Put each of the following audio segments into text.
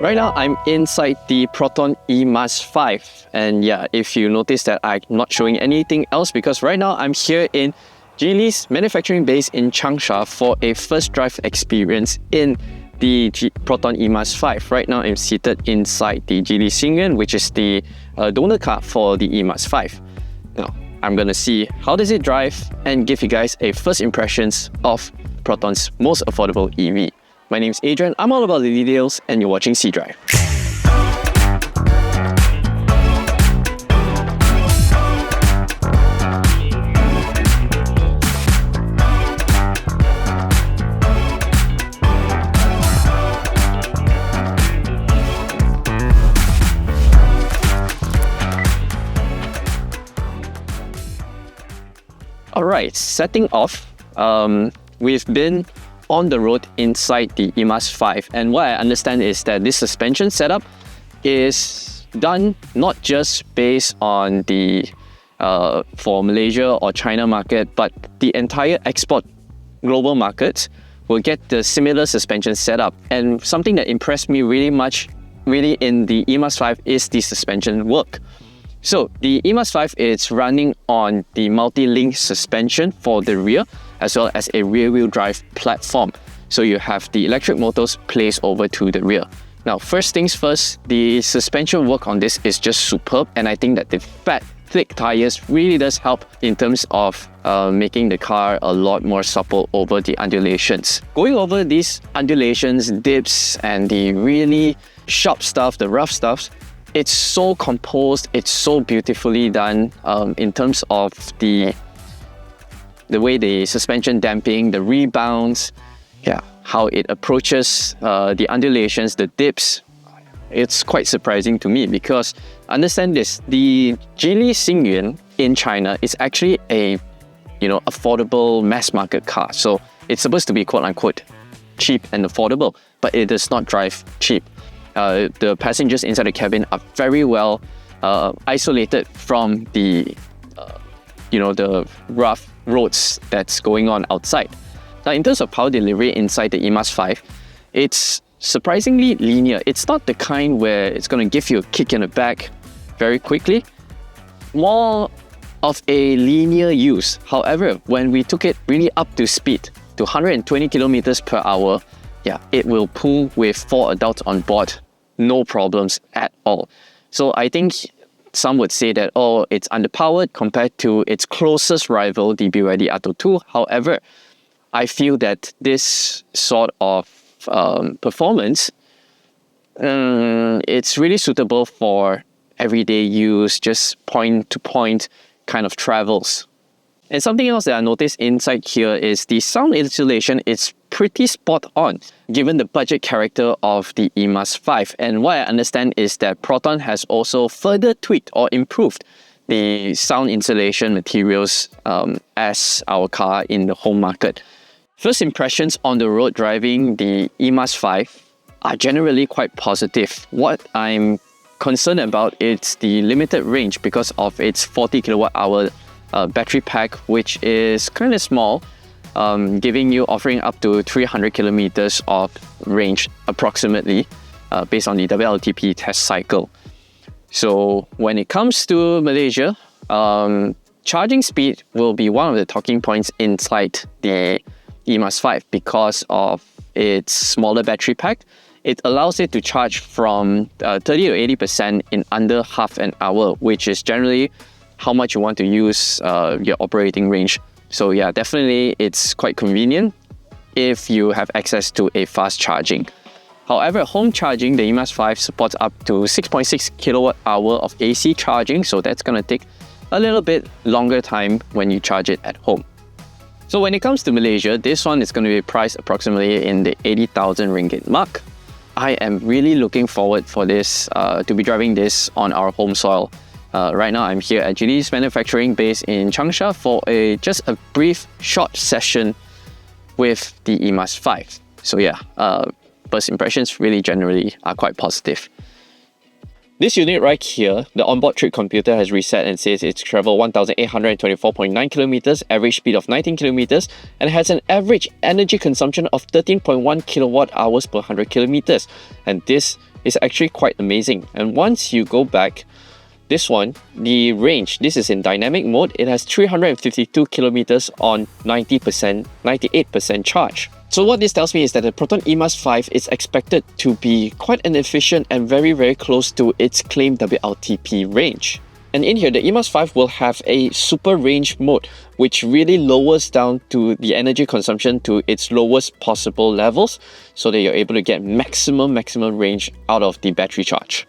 Right now, I'm inside the PROTON e.MAS 5, and yeah, if you notice that I'm not showing anything else, because right now I'm here in Geely's manufacturing base in Changsha for a first drive experience in the PROTON e.MAS 5. Right now, I'm seated inside the Geely Xingyuan, which is the donor car for the e.MAS 5. Now, I'm gonna see how does it drive and give you guys a first impressions of PROTON's most affordable EV. My name is Adrian, I'm all about the details, and you're watching cDrive. Alright, setting off, we've been on the road inside the e.MAS 5, and what I understand is that this suspension setup is done not just based on the for Malaysia or China market, but the entire export global markets will get the similar suspension setup. And something that impressed me really in the e.MAS 5 is the suspension work. So the e.MAS 5 is running on the multi-link suspension for the rear, as well as a rear-wheel drive platform. So you have the electric motors placed over to the rear. Now, first things first, the suspension work on this is just superb, and I think that the fat, thick tires really does help in terms of making the car a lot more supple over the undulations. Going over these undulations, dips, and the really sharp stuff, the rough stuff, it's so composed, it's so beautifully done in terms of the way the suspension damping, the rebounds, how it approaches the undulations, the dips. It's quite surprising to me because, understand this, the Geely Xingyuan in China is actually a affordable mass market car. So it's supposed to be quote unquote cheap and affordable, but it does not drive cheap. The passengers inside the cabin are very well isolated from the the rough roads that's going on outside. Now, in terms of power delivery inside the e.MAS 5, it's surprisingly linear. It's not the kind where it's going to give you a kick in the back very quickly. More of a linear use. However, when we took it really up to speed, to 120 kilometers per hour, it will pull with 4 adults on board. No problems at all. So I think some would say that, it's underpowered compared to its closest rival, the BYD Atto 2. However, I feel that this sort of performance, it's really suitable for everyday use, just point-to-point kind of travels. And something else that I noticed inside here is the sound insulation is pretty spot on, given the budget character of the e.MAS 5. And what I understand is that PROTON has also further tweaked or improved the sound insulation materials as our car in the home market. First impressions on the road driving the e.MAS 5 are generally quite positive. What I'm concerned about is the limited range because of its 40 kilowatt hour battery pack, which is kind of small, offering up to 300 kilometers of range approximately, based on the WLTP test cycle. So when it comes to Malaysia, charging speed will be one of the talking points inside the e.MAS 5 because of its smaller battery pack. It allows it to charge from 30 to 80% in under half an hour, which is generally how much you want to use your operating range. So yeah, definitely it's quite convenient if you have access to a fast charging. However, home charging, the e.MAS 5 supports up to 6.6 kilowatt hour of AC charging, so that's going to take a little bit longer time when you charge it at home. So when it comes to Malaysia, this one is going to be priced approximately in the 80,000 ringgit mark. I am really looking forward for this, to be driving this on our home soil. Right now, I'm here at Geely's manufacturing base in Changsha for just a brief, short session with the e.MAS 5. So yeah, first impressions really generally are quite positive. This unit right here, the onboard trip computer has reset and says it's traveled 1,824.9 kilometers, average speed of 19 kilometers, and has an average energy consumption of 13.1 kilowatt hours per 100 kilometers. And this is actually quite amazing. And once you go back, this one, the range, this is in dynamic mode, it has 352 kilometers on 98% charge. So what this tells me is that the PROTON e.MAS 5 is expected to be quite an efficient and very close to its claimed WLTP range. And in here, the e.MAS 5 will have a super range mode, which really lowers down to the energy consumption to its lowest possible levels, so that you're able to get maximum range out of the battery charge.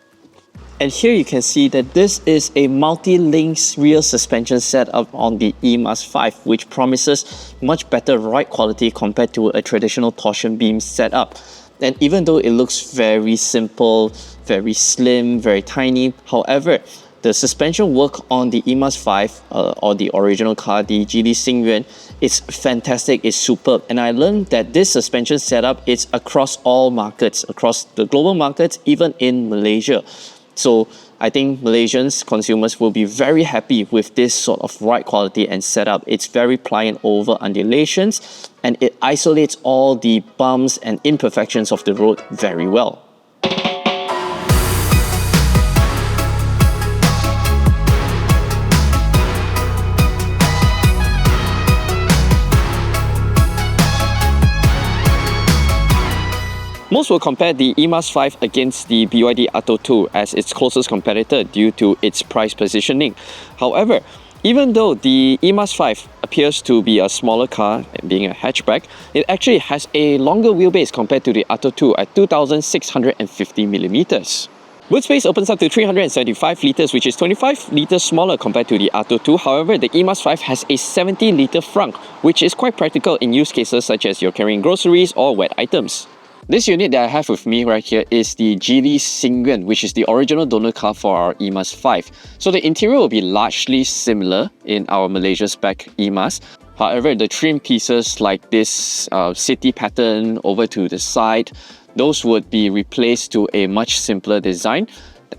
And here you can see that this is a multi-link rear suspension setup on the e.MAS 5, which promises much better ride quality compared to a traditional torsion beam setup. And even though it looks very simple, very slim, very tiny, however, the suspension work on the e.MAS 5 or the original car, the Geely Xingyuan, is fantastic, it's superb. And I learned that this suspension setup is across all markets, across the global markets, even in Malaysia. So I think Malaysians consumers will be very happy with this sort of ride quality and setup. It's very pliant over undulations, and it isolates all the bumps and imperfections of the road very well. Most will compare the e.MAS 5 against the BYD Atto 2 as its closest competitor due to its price positioning. However, even though the e.MAS 5 appears to be a smaller car, being a hatchback, it actually has a longer wheelbase compared to the Atto 2 at 2,650mm. Boot space opens up to 375 litres, which is 25 litres smaller compared to the Atto 2. However, the e.MAS 5 has a 70-litre frunk, which is quite practical in use cases such as you're carrying groceries or wet items. This unit that I have with me right here is the Geely Xingyuan, which is the original donor car for our e.MAS 5. So the interior will be largely similar in our Malaysia spec e.MAS. However, the trim pieces like this city pattern over to the side, those would be replaced to a much simpler design.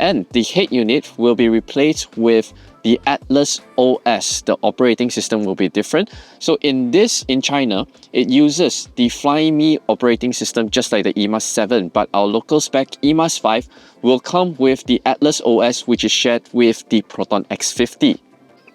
And the head unit will be replaced with the Atlas OS. The operating system will be different. So in China, it uses the Flyme operating system just like the e.MAS 7, but our local spec e.MAS 5 will come with the Atlas OS, which is shared with the Proton X50.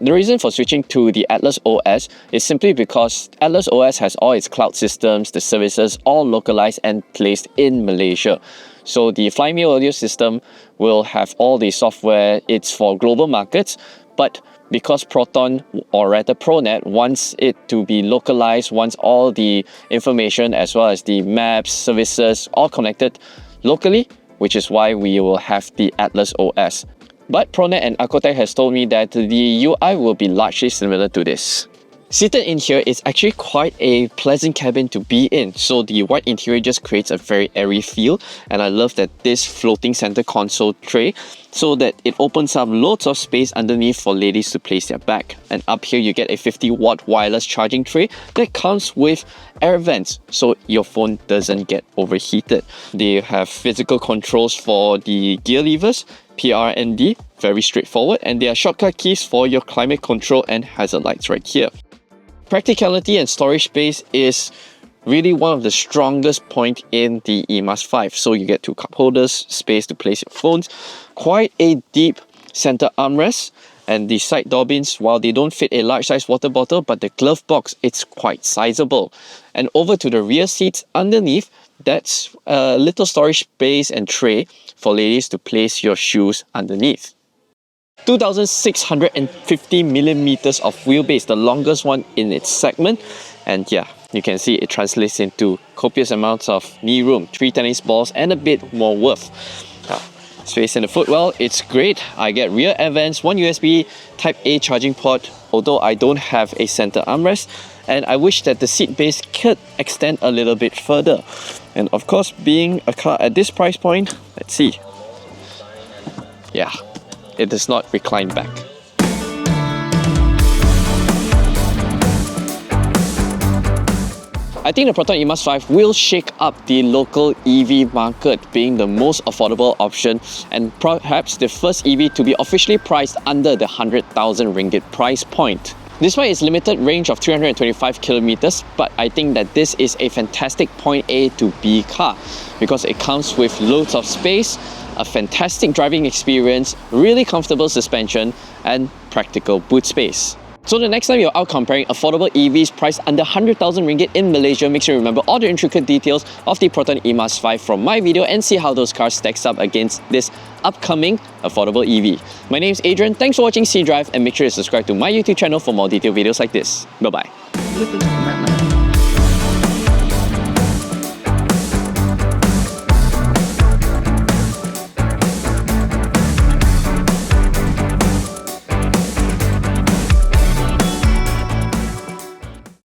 The reason for switching to the Atlas OS is simply because Atlas OS has all its cloud systems, the services all localized and placed in Malaysia. So the Flyme audio system will have all the software, it's for global markets, but because Proton, or rather ProNet, wants it to be localized, wants all the information as well as the maps, services, all connected locally, which is why we will have the Atlas OS. But ProNet and Acotec has told me that the UI will be largely similar to this. Seated in here is actually quite a pleasant cabin to be in. So the white interior just creates a very airy feel, and I love that this floating center console tray, so that it opens up loads of space underneath for ladies to place their bag. And up here you get a 50-watt wireless charging tray that comes with air vents, so your phone doesn't get overheated. They have physical controls for the gear levers, PR and D, very straightforward, and there are shortcut keys for your climate control and hazard lights right here. Practicality and storage space is really one of the strongest points in the e.MAS 5. So you get two cup holders, space to place your phones, quite a deep center armrest, and the side door bins, while they don't fit a large size water bottle, but the glove box, it's quite sizable. And over to the rear seats underneath, that's a little storage space and tray for ladies to place your shoes underneath. 2,650mm of wheelbase, the longest one in its segment. And yeah, you can see it translates into copious amounts of knee room, 3 tennis balls and a bit more width. Space in the footwell, it's great. I get rear air vents, 1 USB Type-A charging port, although I don't have a center armrest. And I wish that the seat base could extend a little bit further. And of course, being a car at this price point, let's see. Yeah, it does not recline back. I think the PROTON e.MAS 5 will shake up the local EV market, being the most affordable option and perhaps the first EV to be officially priced under the 100,000 ringgit price point. Despite its limited range of 325 kilometers, but I think that this is a fantastic point A to B car because it comes with loads of space, a fantastic driving experience, really comfortable suspension, and practical boot space. So the next time you're out comparing affordable EVs priced under 100,000 ringgit in Malaysia, make sure you remember all the intricate details of the PROTON e.MAS 5 from my video and see how those cars stacks up against this upcoming affordable EV. My name is Adrian, thanks for watching cDrive, and make sure you subscribe to my YouTube channel for more detailed videos like this. Bye bye.